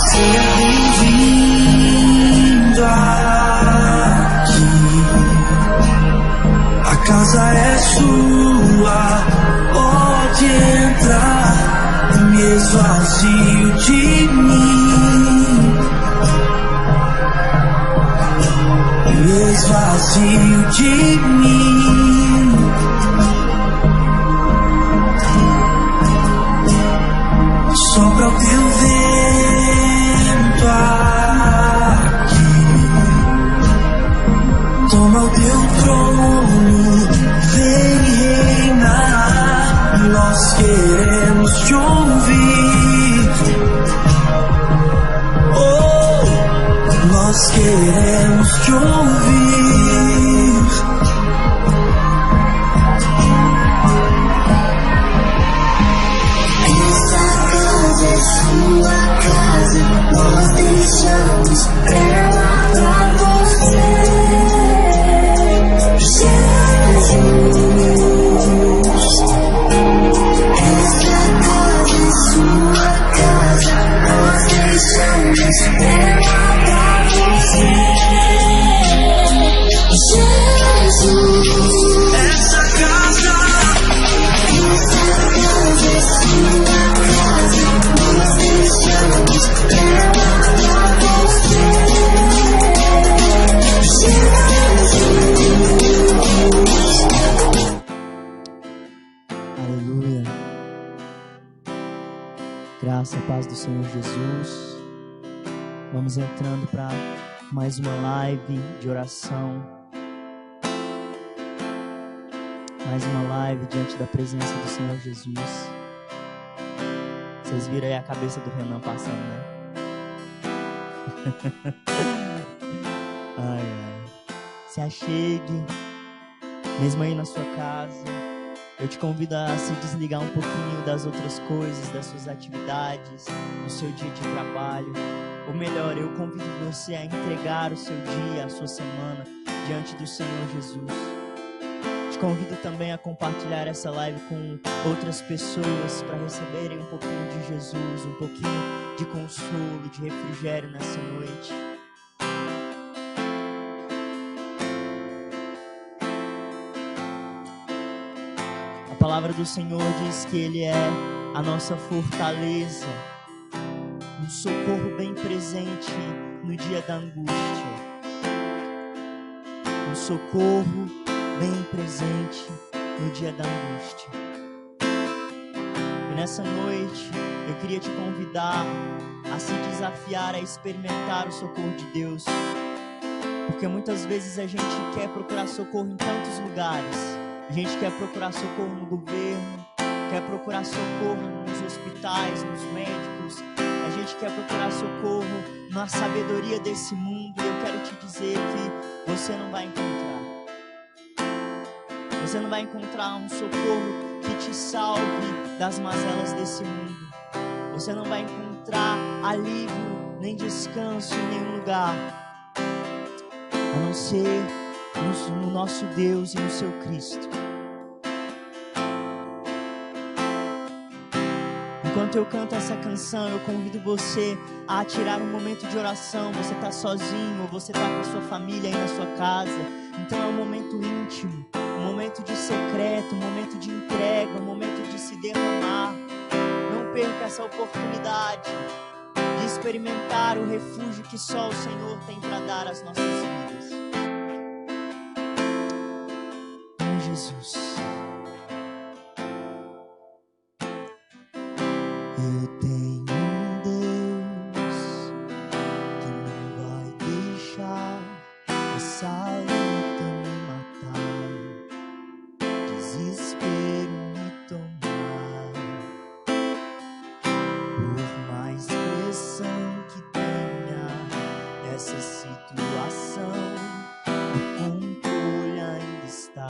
Seja bem-vindo aqui. A casa é sua, pode entrar e me esvazio de mim. Me esvazio de mim. Sopra o teu vento aqui. Toma o teu trono, vem reinar. Nós queremos te ouvir. Oh, nós queremos te ouvir. Essa casa é sua casa, nós deixamos ela pra você. Jesus, essa casa é sua casa, nós deixamos ela pra você. Jesus, Essa casa é sua casa, nós deixamos ela pra você. Aleluia. Graça e paz do Senhor Jesus. Vamos entrando para mais uma live de oração. Mais uma live diante da presença do Senhor Jesus. Vocês viram aí a cabeça do Renan passando, né? Ai, ai. Se achegue, mesmo aí na sua casa. Eu te convido a se desligar um pouquinho das outras coisas, das suas atividades, do seu dia de trabalho. Ou melhor, eu convido você a entregar o seu dia, a sua semana diante do Senhor Jesus. Te convido também a compartilhar essa live com outras pessoas para receberem um pouquinho de Jesus, um pouquinho de consolo, de refrigério nessa noite. A palavra do Senhor diz que Ele é a nossa fortaleza, um socorro bem presente no dia da angústia, um socorro bem presente no dia da angústia. E nessa noite eu queria te convidar a se desafiar a experimentar o socorro de Deus, porque muitas vezes a gente quer procurar socorro em tantos lugares. A gente quer procurar socorro no governo, quer procurar socorro nos hospitais, nos médicos. A gente quer procurar socorro na sabedoria desse mundo. E eu quero te dizer que você não vai encontrar. Você não vai encontrar um socorro que te salve das mazelas desse mundo. Você não vai encontrar alívio nem descanso em nenhum lugar, a não ser no nosso Deus e no seu Cristo. Enquanto eu canto essa canção, eu convido você a tirar um momento de oração. Você está sozinho ou você está com a sua família aí na sua casa. Então é um momento íntimo, um momento de secreto, um momento de entrega, um momento de se derramar. Não perca essa oportunidade de experimentar o refúgio que só o Senhor tem para dar às nossas vidas. Oh, Jesus. Eu tenho um Deus que não vai deixar essa luta me matar, desespero me tomar. Por mais pressão que tenha essa situação, o controle ainda está.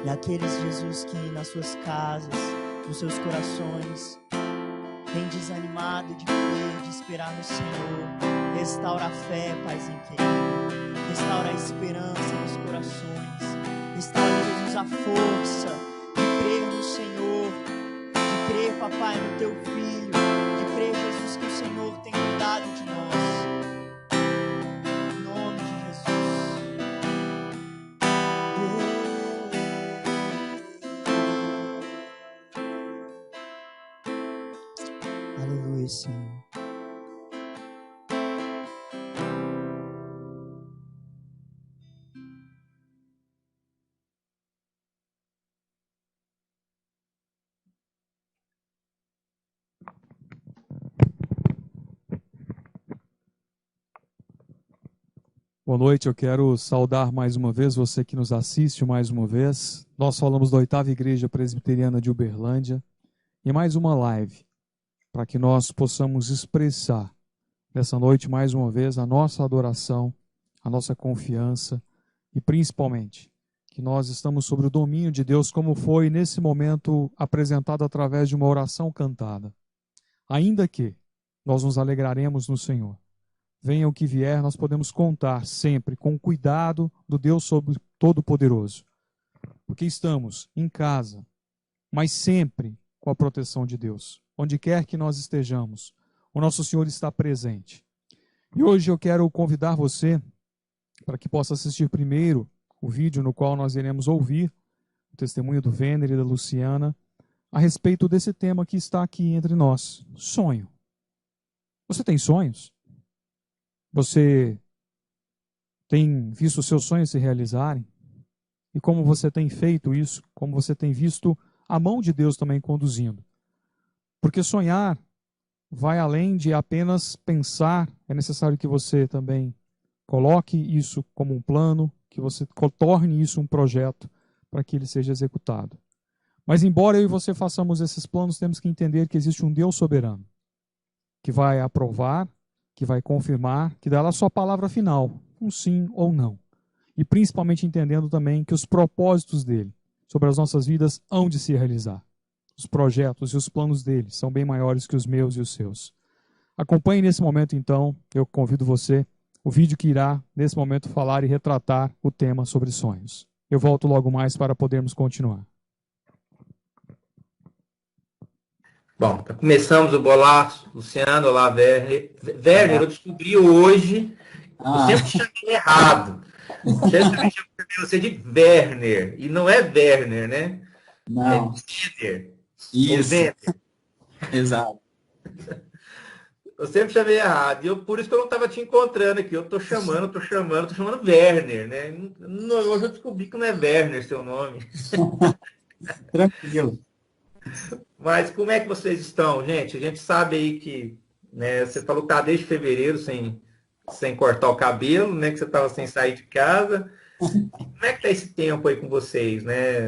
E aqueles, Jesus, que nas suas casas, nos seus corações, têm desanimado de crer, de esperar no Senhor, restaura a fé, Paizinho querido, restaura a esperança nos corações, restaura, Jesus, a força de crer no Senhor, de crer, Papai, no Teu Filho, de crer, Jesus, que o Senhor tem cuidado de nós. Em nome de Jesus. Aleluia, Senhor. Boa noite, eu quero saudar mais uma vez você que nos assiste mais uma vez. Nós falamos da 8ª Igreja Presbiteriana de Uberlândia e mais uma live para que nós possamos expressar nessa noite mais uma vez a nossa adoração, a nossa confiança e principalmente que nós estamos sobre o domínio de Deus, como foi nesse momento apresentado através de uma oração cantada. Ainda que nós nos alegraremos no Senhor. Venha o que vier, nós podemos contar sempre com o cuidado do Deus Todo-Poderoso. Porque estamos em casa, mas sempre com a proteção de Deus. Onde quer que nós estejamos, o nosso Senhor está presente. E hoje eu quero convidar você para que possa assistir primeiro o vídeo no qual nós iremos ouvir o testemunho do Werner e da Luciana a respeito desse tema que está aqui entre nós, sonho. Você tem sonhos? Você tem visto os seus sonhos se realizarem? E como você tem feito isso? Como você tem visto a mão de Deus também conduzindo? Porque sonhar vai além de apenas pensar. É necessário que você também coloque isso como um plano, que você torne isso um projeto para que ele seja executado. Mas embora eu e você façamos esses planos, temos que entender que existe um Deus soberano que vai aprovar, que vai confirmar, que dará a sua palavra final, um sim ou não. E principalmente entendendo também que os propósitos dele sobre as nossas vidas hão de se realizar. Os projetos e os planos dele são bem maiores que os meus e os seus. Acompanhe nesse momento, então, eu convido você, o vídeo que irá, nesse momento, falar e retratar o tema sobre sonhos. Eu volto logo mais para podermos continuar. Bom, começamos o bolaço, Luciano, olá, Werner. Werner, eu descobri hoje, eu sempre te chamei errado. Sempre chamei você de Werner, e não é Werner, né? Não. É Werner. Isso. Werner. Exato. Eu sempre chamei errado, e por isso que eu não estava te encontrando aqui. Eu tô chamando Werner, né? Hoje eu descobri que não é Werner seu nome. Tranquilo. Mas como é que vocês estão, gente? A gente sabe aí que, né, você falou que tá desde fevereiro sem cortar o cabelo, né? Que você estava sem sair de casa. Como é que tá esse tempo aí com vocês, né?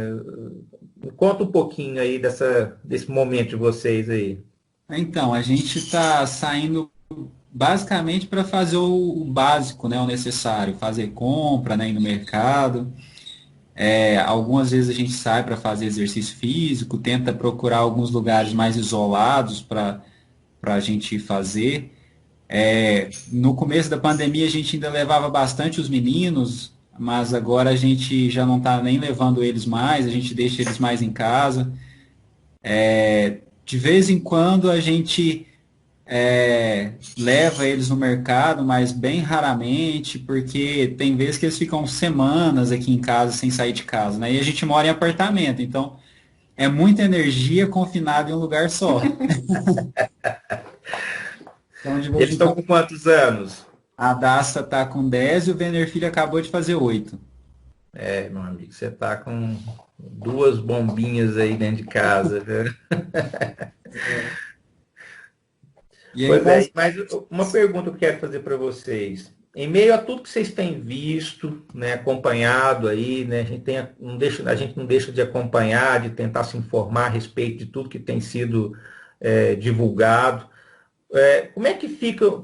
Me conta um pouquinho aí desse momento de vocês aí. Então, a gente está saindo basicamente para fazer o básico, né, o necessário, fazer compra, né, ir no mercado. Algumas vezes a gente sai para fazer exercício físico, tenta procurar alguns lugares mais isolados para a gente fazer. No começo da pandemia a gente ainda levava bastante os meninos, mas agora a gente já não está nem levando eles mais, a gente deixa eles mais em casa. De vez em quando a gente leva eles no mercado, mas bem raramente, porque tem vezes que eles ficam semanas aqui em casa sem sair de casa, né? E a gente mora em apartamento, então é muita energia confinada em um lugar só. Então, Eles estão com quantos anos? A Daça está com 10 e o Werner Filho acabou de fazer 8. Meu amigo, você tá com 2 bombinhas aí dentro de casa, viu? E aí, Mas uma pergunta que eu quero fazer para vocês. Em meio a tudo que vocês têm visto, né, acompanhado aí, né, a gente não deixa de acompanhar, de tentar se informar a respeito de tudo que tem sido divulgado. como é que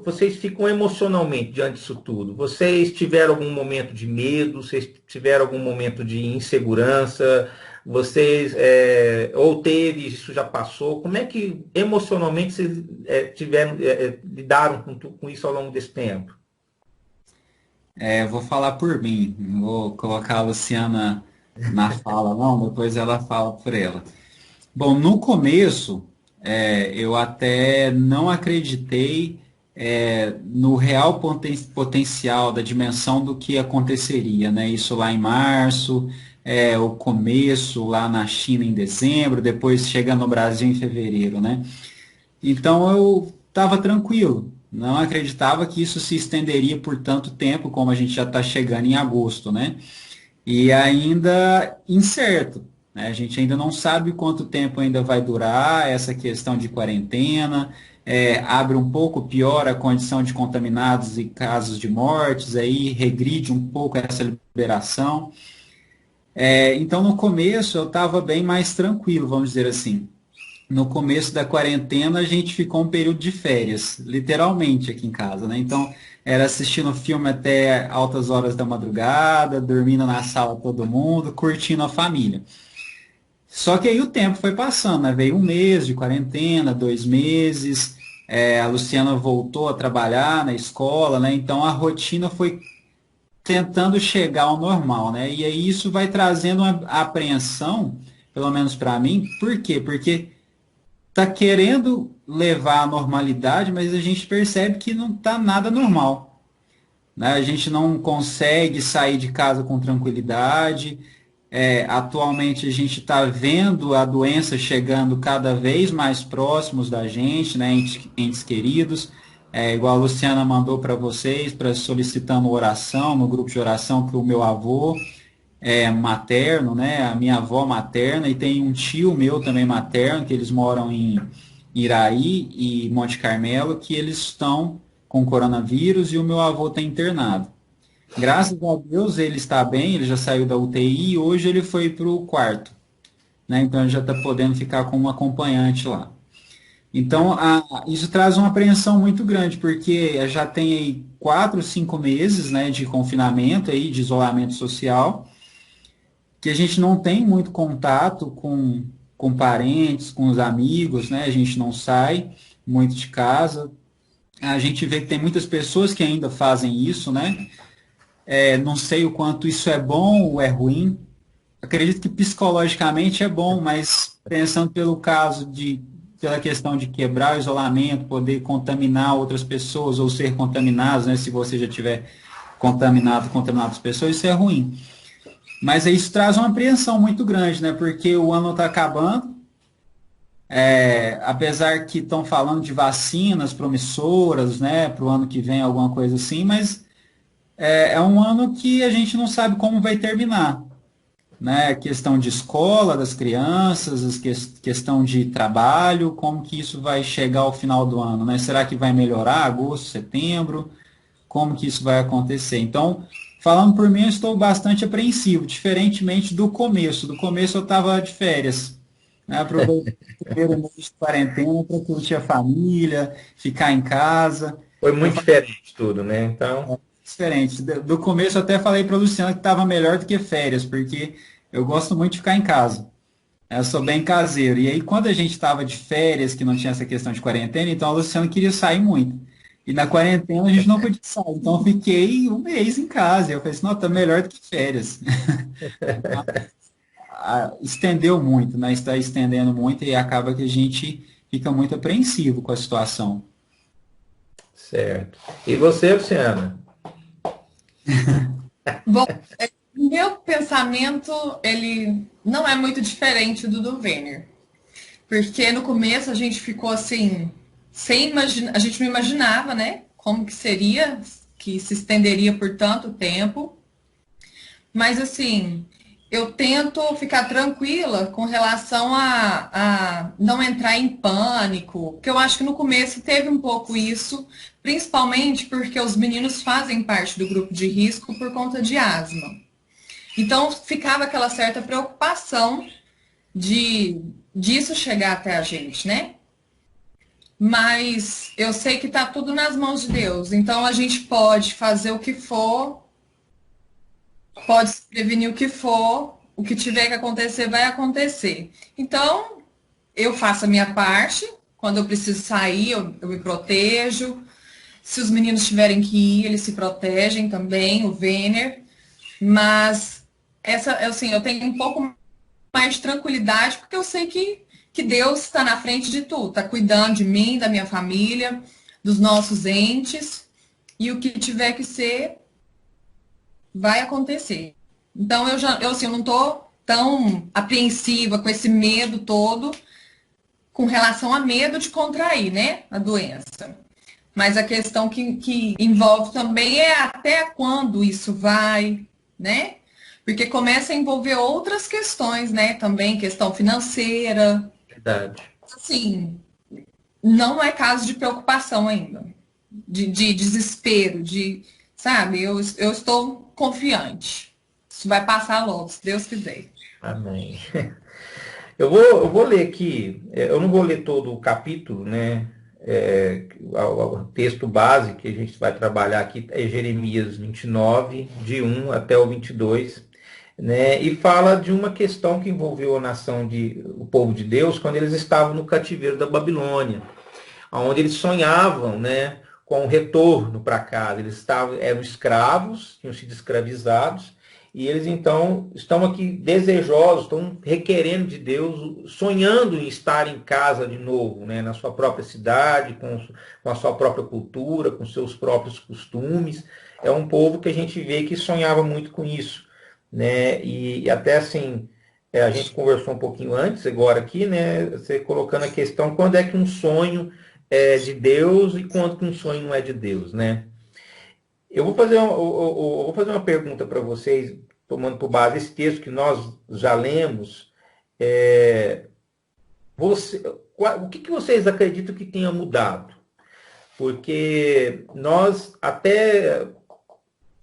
vocês ficam emocionalmente diante disso tudo? Vocês tiveram algum momento de medo? Vocês tiveram algum momento de insegurança? Vocês, ou teve, isso já passou? Como é que emocionalmente vocês lidaram com isso ao longo desse tempo? Eu vou falar por mim, não vou colocar a Luciana na fala, não, depois ela fala por ela. Bom, no começo, eu até não acreditei no real potencial da dimensão do que aconteceria, né? Isso lá em março, o começo lá na China em dezembro, depois chegando no Brasil em fevereiro, né? Então eu estava tranquilo, não acreditava que isso se estenderia por tanto tempo, como a gente já está chegando em agosto, né? E ainda incerto, né? A gente ainda não sabe quanto tempo ainda vai durar essa questão de quarentena, abre um pouco, piora a condição de contaminados e casos de mortes, aí regride um pouco essa liberação. Então, no começo, eu estava bem mais tranquilo, vamos dizer assim. No começo da quarentena, a gente ficou um período de férias, literalmente aqui em casa, né? Então, era assistindo filme até altas horas da madrugada, dormindo na sala todo mundo, curtindo a família. Só que aí o tempo foi passando, né? Veio um mês de quarentena, 2 meses, a Luciana voltou a trabalhar na escola, né? Então, a rotina foi tentando chegar ao normal, né? E aí isso vai trazendo uma apreensão, pelo menos para mim. Por quê? Porque tá querendo levar à normalidade, mas a gente percebe que não tá nada normal, né? A gente não consegue sair de casa com tranquilidade. Atualmente a gente está vendo a doença chegando cada vez mais próximos da gente, né? Entes queridos. Igual a Luciana mandou para vocês, solicitando oração, no grupo de oração para o meu avô materno, né? A minha avó materna, e tem um tio meu também materno, que eles moram em Iraí e Monte Carmelo, que eles estão com coronavírus e o meu avô está internado. Graças a Deus ele está bem, ele já saiu da UTI e hoje ele foi para o quarto, né? Então ele já está podendo ficar com um acompanhante lá. Então, isso traz uma apreensão muito grande, porque já tem aí 4, 5 meses, né, de confinamento, aí, de isolamento social, que a gente não tem muito contato com parentes, com os amigos, né, a gente não sai muito de casa. A gente vê que tem muitas pessoas que ainda fazem isso, né? Não sei o quanto isso é bom ou é ruim. Acredito que psicologicamente é bom, mas pensando pela questão de quebrar o isolamento, poder contaminar outras pessoas ou ser contaminados, né? Se você já tiver contaminado as pessoas, isso é ruim. Mas isso traz uma apreensão muito grande, né? Porque o ano está acabando, apesar que estão falando de vacinas promissoras, né? Para o ano que vem, alguma coisa assim, mas é um ano que a gente não sabe como vai terminar, né? Questão de escola das crianças, questão de trabalho, como que isso vai chegar ao final do ano, né? Será que vai melhorar agosto, setembro? Como que isso vai acontecer? Então, falando por mim, eu estou bastante apreensivo, diferentemente do começo. Do começo eu estava de férias, né? Aproveitei o primeiro mês de quarentena para curtir a família, ficar em casa. Foi muito diferente tudo, né? Então... Diferente. Do começo eu até falei para a Luciana que estava melhor do que férias, porque eu gosto muito de ficar em casa. Eu sou bem caseiro. E aí, quando a gente estava de férias, que não tinha essa questão de quarentena, então a Luciana queria sair muito. E na quarentena a gente não podia sair. Então eu fiquei um mês em casa. E eu falei assim, não, tá melhor do que férias. Estendeu muito, né? Está estendendo muito e acaba que a gente fica muito apreensivo com a situação. Certo. E você, Luciana? Bom, meu pensamento, ele não é muito diferente do Vêner. Porque no começo a gente ficou assim, a gente não imaginava, né, como que seria, que se estenderia por tanto tempo. Mas assim, eu tento ficar tranquila com relação a não entrar em pânico, porque eu acho que no começo teve um pouco isso, principalmente porque os meninos fazem parte do grupo de risco por conta de asma. Então, ficava aquela certa preocupação disso chegar até a gente, né? mas eu sei que está tudo nas mãos de Deus. Então a gente pode fazer o que for, pode se prevenir o que for, o que tiver que acontecer vai acontecer. Então eu faço a minha parte, quando eu preciso sair, eu me protejo. Se os meninos tiverem que ir, eles se protegem também, o Vêner. Mas assim, eu tenho um pouco mais de tranquilidade, porque eu sei que Deus está na frente de tudo, está cuidando de mim, da minha família, dos nossos entes, e o que tiver que ser, vai acontecer. Então, eu não estou tão apreensiva com esse medo todo, com relação a medo de contrair, né, a doença. Mas a questão que envolve também é até quando isso vai, né? Porque começa a envolver outras questões, né? Também questão financeira. Verdade. Assim, não é caso de preocupação ainda. De desespero, sabe? Eu estou confiante. Isso vai passar logo, se Deus quiser. Amém. Eu vou ler aqui, eu não vou ler todo o capítulo, né? O texto base que a gente vai trabalhar aqui é Jeremias 29, de 1 até o 22, né? E fala de uma questão que envolveu a nação o povo de Deus quando eles estavam no cativeiro da Babilônia, onde eles sonhavam, né, com o retorno para casa. Eles eram escravos, tinham sido escravizados, e eles então estão aqui desejosos, estão requerendo de Deus, sonhando em estar em casa de novo, né, na sua própria cidade, com a sua própria cultura, com seus próprios costumes. É um povo que a gente vê que sonhava muito com isso, né? E até assim, a gente conversou um pouquinho antes, agora aqui, né, você colocando a questão, quando é que um sonho é de Deus e quando que um sonho não é de Deus, né? Eu vou fazer uma pergunta para vocês, tomando por base esse texto que nós já lemos. O que vocês acreditam que tenha mudado? Porque nós, até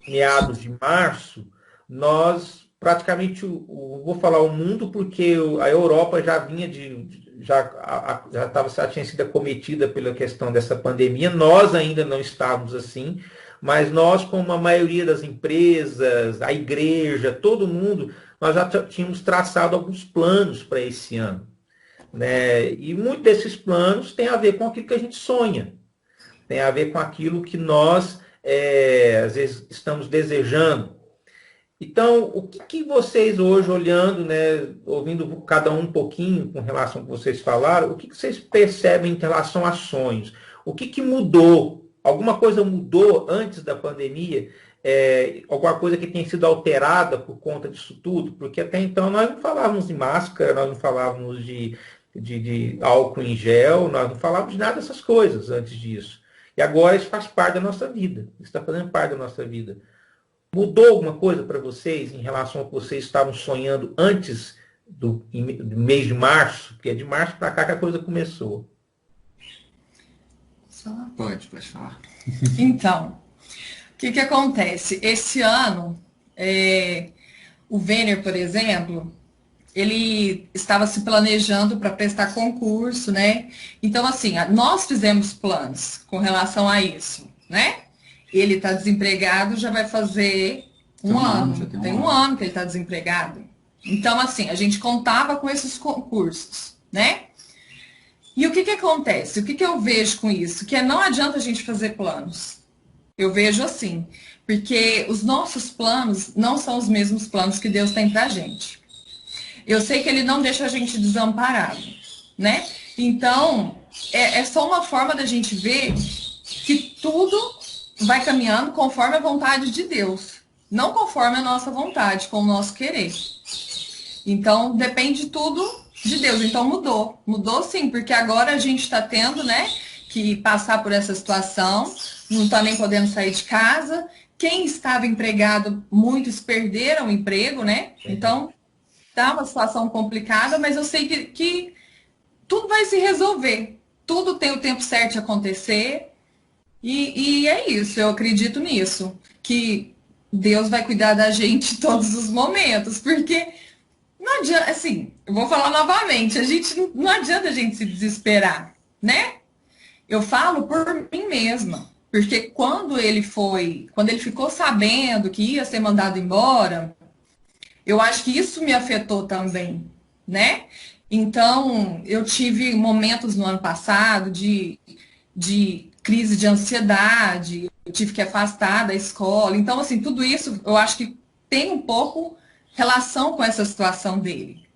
meados de março, nós praticamente, vou falar o mundo, porque a Europa já vinha já tinha sido acometida pela questão dessa pandemia. Nós ainda não estávamos assim, mas nós, como a maioria das empresas, a igreja, todo mundo, nós já tínhamos traçado alguns planos para esse ano, né? E muitos desses planos têm a ver com aquilo que a gente sonha, tem a ver com aquilo que nós, às vezes, estamos desejando. Então, o que vocês hoje, olhando, né, ouvindo cada um pouquinho com relação ao que vocês falaram, o que vocês percebem em relação a sonhos? O que mudou? Alguma coisa mudou antes da pandemia? Alguma coisa que tenha sido alterada por conta disso tudo? Porque até então nós não falávamos de máscara, nós não falávamos de álcool em gel, nós não falávamos de nada dessas coisas antes disso. E agora isso faz parte da nossa vida, isso está fazendo parte da nossa vida. Mudou alguma coisa para vocês em relação ao que vocês estavam sonhando antes do mês de março? Porque é de março para cá que a coisa começou. Pode falar. Então, o que acontece? Esse ano, o Vêner, por exemplo, ele estava se planejando para prestar concurso, né? Então, assim, nós fizemos planos com relação a isso, né? Ele está desempregado, já vai fazer um ano. Tem um ano que ele está desempregado. Então, assim, a gente contava com esses concursos, né? E o que acontece? O que eu vejo com isso? Que não adianta a gente fazer planos. Eu vejo assim, porque os nossos planos não são os mesmos planos que Deus tem pra gente. Eu sei que Ele não deixa a gente desamparado, né? Então, é só uma forma da gente ver que tudo vai caminhando conforme a vontade de Deus, não conforme a nossa vontade, com o nosso querer. Então, depende tudo de Deus. Então, mudou sim, porque agora a gente está tendo, né, que passar por essa situação, não está nem podendo sair de casa. Quem estava empregado, muitos perderam o emprego, né? Então, tá uma situação complicada, mas eu sei que tudo vai se resolver. Tudo tem o tempo certo de acontecer. E é isso, eu acredito nisso, que Deus vai cuidar da gente em todos os momentos, porque não adianta, assim, eu vou falar novamente, não adianta a gente se desesperar, né? Eu falo por mim mesma, porque quando ele ficou sabendo que ia ser mandado embora, eu acho que isso me afetou também, né? Então, eu tive momentos no ano passado de crise de ansiedade, eu tive que afastar da escola. Então, assim, tudo isso eu acho que tem um pouco relação com essa situação dele.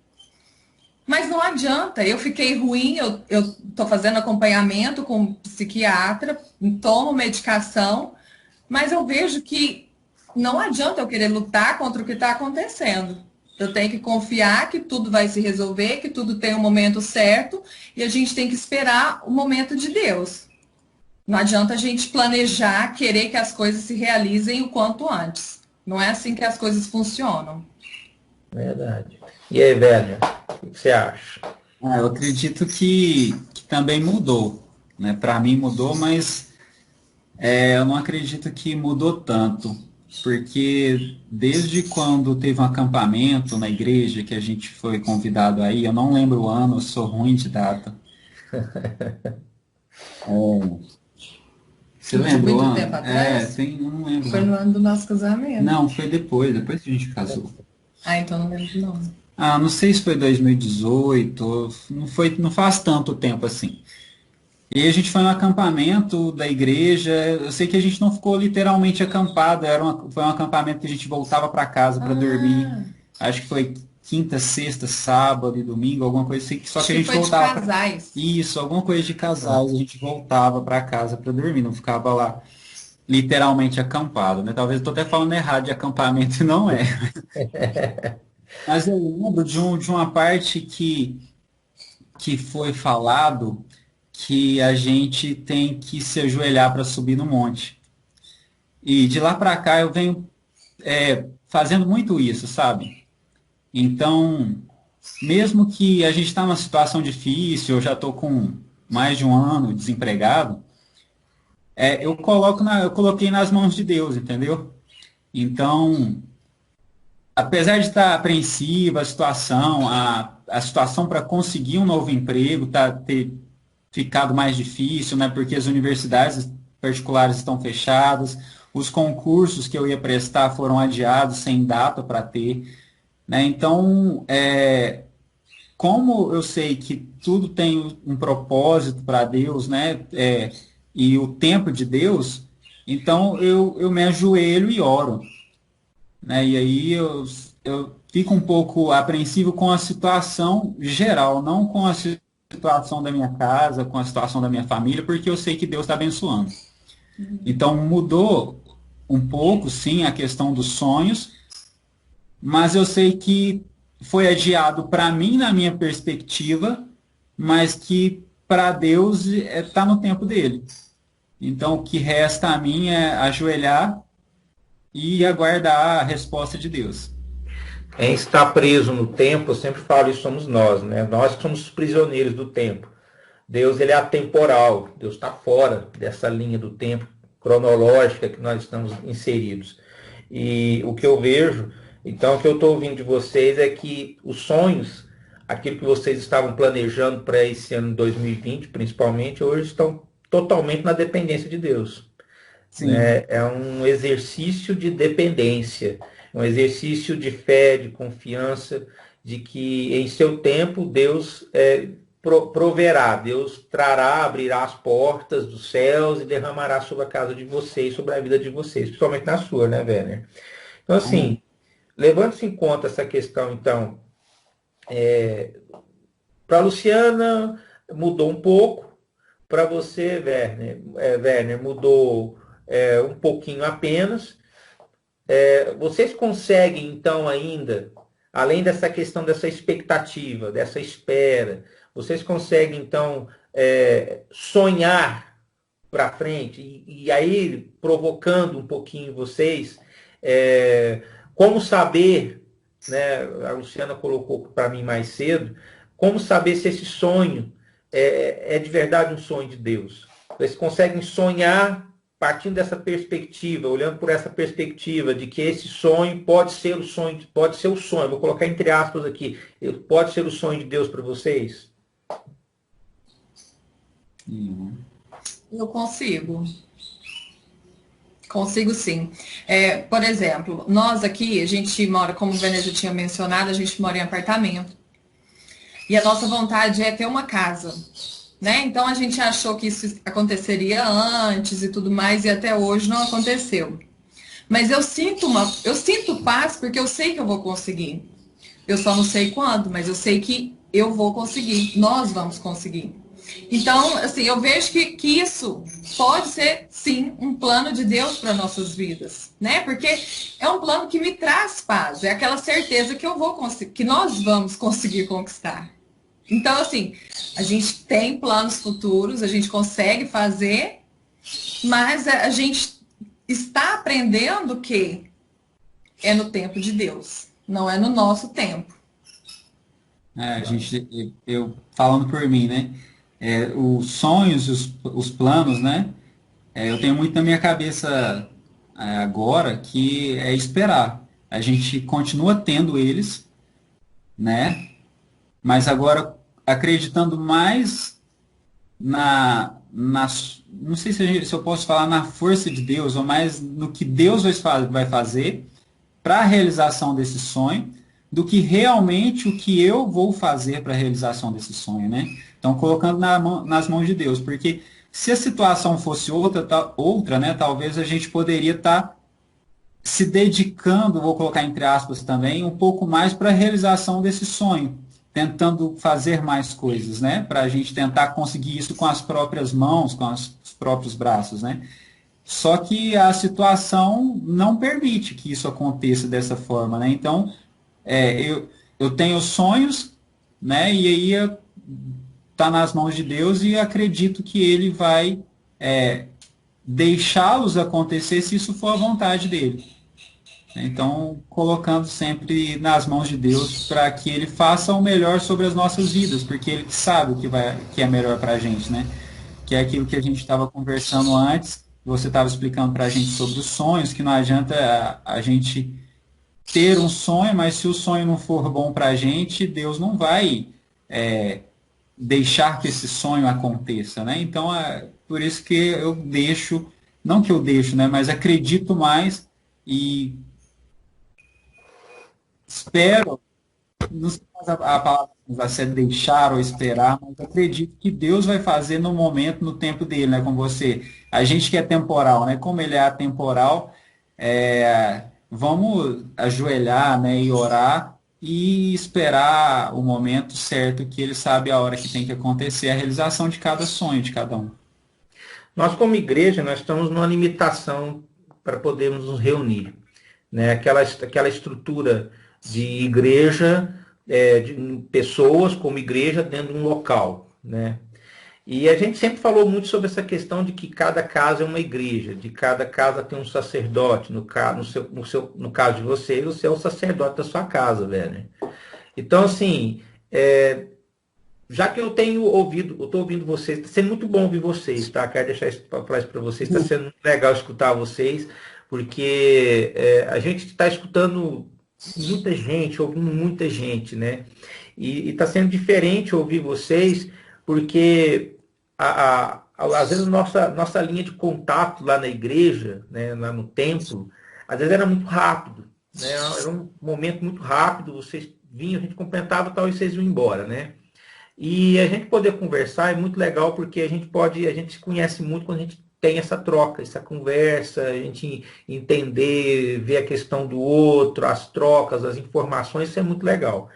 Mas não adianta, eu fiquei ruim, eu estou fazendo acompanhamento com um psiquiatra, tomo medicação, mas eu vejo que não adianta eu querer lutar contra o que está acontecendo. Eu tenho que confiar que tudo vai se resolver, que tudo tem um momento certo, e a gente tem que esperar o momento de Deus. Não adianta a gente planejar, querer que as coisas se realizem o quanto antes. Não é assim que as coisas funcionam. Verdade. E aí, velho, o que você acha? Eu acredito que também mudou, né? Para mim mudou, mas eu não acredito que mudou tanto, porque desde quando teve um acampamento na igreja que a gente foi convidado aí, eu não lembro o ano, eu sou ruim de data. Você lembra o Muito ano? tempo atrás? Eu não lembro. Foi no ano do nosso casamento. Não, foi depois que a gente casou. Então não lembro não. Não sei se foi 2018, não faz tanto tempo assim. E aí a gente foi no acampamento da igreja, eu sei que a gente não ficou literalmente acampado, foi um acampamento que a gente voltava para casa para dormir. Acho que foi quinta, sexta, sábado e domingo, alguma coisa assim, só que a gente foi voltava. De casais. Isso, alguma coisa de casais, a gente voltava para casa para dormir, não ficava lá literalmente acampado, né? Talvez eu tô até falando errado de acampamento e não é. Mas eu lembro de uma parte que foi falado que a gente tem que se ajoelhar para subir no monte. E de lá para cá eu venho fazendo muito isso, sabe? Então, mesmo que a gente está numa situação difícil, eu já estou com mais de um ano desempregado, eu coloquei nas mãos de Deus, entendeu? Então, apesar de estar apreensiva a situação, a situação para conseguir um novo emprego ter ficado mais difícil, né? Porque as universidades particulares estão fechadas, os concursos que eu ia prestar foram adiados sem data para ter, né? Então, como eu sei que tudo tem um propósito para Deus, né? E o tempo de Deus, então eu me ajoelho e oro, né? E aí eu fico um pouco apreensivo com a situação geral, não com a situação da minha casa, com a situação da minha família, porque eu sei que Deus está abençoando. Então mudou um pouco, sim, a questão dos sonhos, mas eu sei que foi adiado para mim, na minha perspectiva, mas que para Deus está no tempo dele. Então o que resta a mim é ajoelhar e aguardar a resposta de Deus. Quem está preso no tempo, eu sempre falo isso, somos nós, né? Nós somos os prisioneiros do tempo. Deus, ele é atemporal, Deus está fora dessa linha do tempo cronológica que nós estamos inseridos. E o que eu vejo, então, o que eu estou ouvindo de vocês é que os sonhos, aquilo que vocês estavam planejando para esse ano 2020, principalmente, hoje estão totalmente na dependência de Deus. Sim. É um exercício de dependência, um exercício de fé, de confiança, de que em seu tempo Deus proverá, Deus trará, abrirá as portas dos céus e derramará sobre a casa de vocês, sobre a vida de vocês, principalmente na sua, né, Werner? Então, assim, levando-se em conta essa questão, então, para a Luciana mudou um pouco, para você, Werner, mudou um pouquinho apenas. Vocês conseguem, então, ainda, além dessa questão dessa expectativa, dessa espera, vocês conseguem, então, sonhar para frente e aí, provocando um pouquinho vocês, como saber, né, a Luciana colocou para mim mais cedo, como saber se esse sonho é de verdade um sonho de Deus. Vocês conseguem sonhar partindo dessa perspectiva, olhando por essa perspectiva de que esse sonho pode ser o sonho, vou colocar entre aspas aqui, pode ser o sonho de Deus para vocês? Eu consigo. Consigo sim. Por exemplo, nós aqui, a gente mora, como o Werner já tinha mencionado, a gente mora em apartamento. E a nossa vontade é ter uma casa, né? Então a gente achou que isso aconteceria antes e tudo mais, e até hoje não aconteceu. Mas eu sinto paz porque eu sei que eu vou conseguir. Eu só não sei quando, mas eu sei que eu vou conseguir. Nós vamos conseguir. Então, assim, eu vejo que isso pode ser, sim, um plano de Deus para nossas vidas, né? Porque é um plano que me traz paz, é aquela certeza que eu vou conseguir, que nós vamos conseguir conquistar. Então, assim, a gente tem planos futuros, a gente consegue fazer, mas a gente está aprendendo que é no tempo de Deus, não é no nosso tempo. Eu falando por mim, né? Os sonhos, os planos, né? Eu tenho muito na minha cabeça agora que é esperar. A gente continua tendo eles, né? Mas agora acreditando mais não sei se eu posso falar na força de Deus, ou mais no que Deus vai fazer para a realização desse sonho, do que realmente o que eu vou fazer para a realização desse sonho, né? Então, colocando nas mãos de Deus, porque se a situação fosse outra, né, talvez a gente poderia estar se dedicando, vou colocar entre aspas também, um pouco mais para a realização desse sonho, tentando fazer mais coisas, né, para a gente tentar conseguir isso com as próprias mãos, com os próprios braços, né? Só que a situação não permite que isso aconteça dessa forma, né? Então, eu tenho sonhos, né? E aí está nas mãos de Deus e acredito que Ele vai deixá-los acontecer se isso for a vontade dele. Então, colocando sempre nas mãos de Deus para que Ele faça o melhor sobre as nossas vidas, porque Ele sabe o que é melhor para a gente, né? Que é aquilo que a gente estava conversando antes, você estava explicando para a gente sobre os sonhos, que não adianta a gente ter um sonho, mas se o sonho não for bom para a gente, Deus não vai deixar que esse sonho aconteça, né? Então, por isso que eu deixo, não que eu deixo, né? Mas acredito mais e espero, não sei se a palavra vai ser deixar ou esperar, mas acredito que Deus vai fazer no momento, no tempo dele, né? Com você. A gente que é temporal, né? Como ele é atemporal, vamos ajoelhar, né? E orar e esperar o momento certo, que ele sabe a hora que tem que acontecer, a realização de cada sonho de cada um. Nós, como igreja, nós estamos numa limitação para podermos nos reunir, né? Aquela estrutura de igreja, de pessoas como igreja dentro de um local, né? E a gente sempre falou muito sobre essa questão de que cada casa é uma igreja, de cada casa tem um sacerdote. No caso de vocês, você é o sacerdote da sua casa, velho. Então, assim, já que eu estou ouvindo vocês, está sendo muito bom ouvir vocês, tá? Quero deixar isso para vocês, está sendo muito legal escutar vocês, porque a gente está escutando muita gente, ouvindo muita gente, né? E está sendo diferente ouvir vocês, porque às vezes nossa linha de contato lá na igreja, né, lá no templo, às vezes era muito rápido, né? Era um momento muito rápido, vocês vinham, a gente cumprimentava e tal, e vocês iam embora, né? E a gente poder conversar é muito legal, porque a gente se conhece muito quando a gente tem essa troca, essa conversa, a gente entender, ver a questão do outro, as trocas, as informações, isso é muito legal.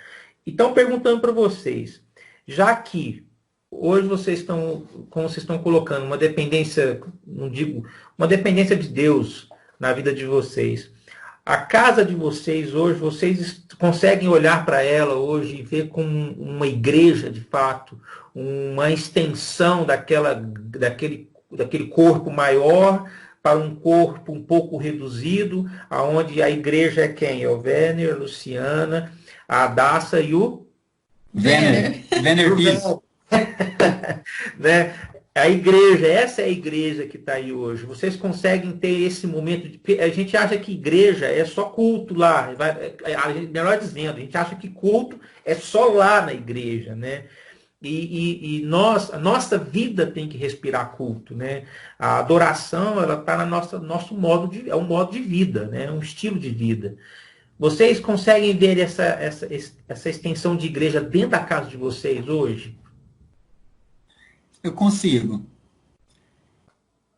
Então, perguntando para vocês, já que hoje vocês estão, como vocês estão colocando, uma dependência, não digo, uma dependência de Deus na vida de vocês, a casa de vocês hoje, vocês conseguem olhar para ela hoje e ver como uma igreja, de fato, uma extensão daquele corpo maior para um corpo um pouco reduzido, aonde a igreja é quem? É o Werner, a Luciana, a Adassa e o Werner Pires. Né? A igreja, essa é a igreja que está aí hoje. Vocês conseguem ter esse momento de... A gente acha que igreja é só culto lá. Melhor dizendo, a gente acha que culto é só lá na igreja, né? A nossa vida tem que respirar culto, né? A adoração, ela está nosso modo é um modo de vida, né? É um estilo de vida. Vocês conseguem ver essa extensão de igreja dentro da casa de vocês hoje? Eu consigo.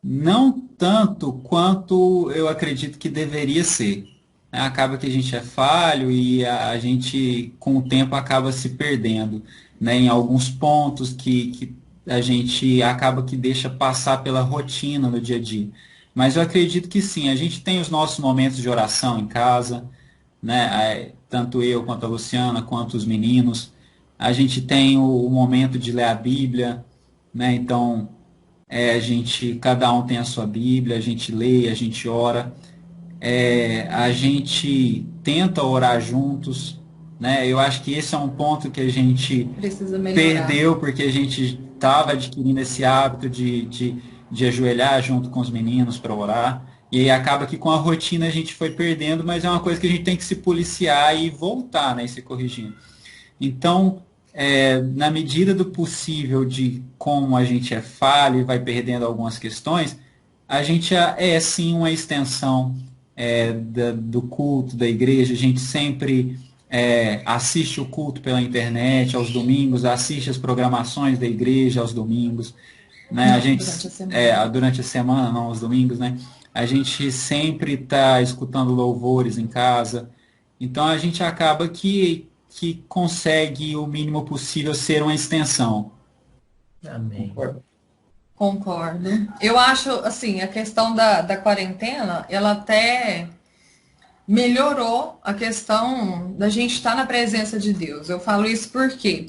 Não tanto quanto eu acredito que deveria ser. Acaba que a gente é falho e a gente, com o tempo, acaba se perdendo, né, em alguns pontos que a gente acaba que deixa passar pela rotina no dia a dia. Mas eu acredito que sim, a gente tem os nossos momentos de oração em casa, né, tanto eu quanto a Luciana, quanto os meninos. A gente tem o momento de ler a Bíblia, né, então cada um tem a sua Bíblia, a gente lê, a gente ora. A gente tenta orar juntos, né? Eu acho que esse é um ponto que a gente Precisa melhorar. perdeu, porque a gente estava adquirindo esse hábito de ajoelhar junto com os meninos para orar, e aí acaba que com a rotina a gente foi perdendo, mas é uma coisa que a gente tem que se policiar e voltar, né, e se corrigindo. Então, na medida do possível de como a gente é falho e vai perdendo algumas questões, a gente é sim uma extensão do culto da igreja. A gente sempre assiste o culto pela internet aos domingos, assiste as programações da igreja aos domingos, né? Durante a semana. Durante a semana, não aos domingos, né? A gente sempre está escutando louvores em casa. Então a gente acaba que consegue o mínimo possível ser uma extensão. Amém. Concordo. Eu acho, assim, a questão da quarentena, ela até melhorou a questão da gente estar na presença de Deus. Eu falo isso porque,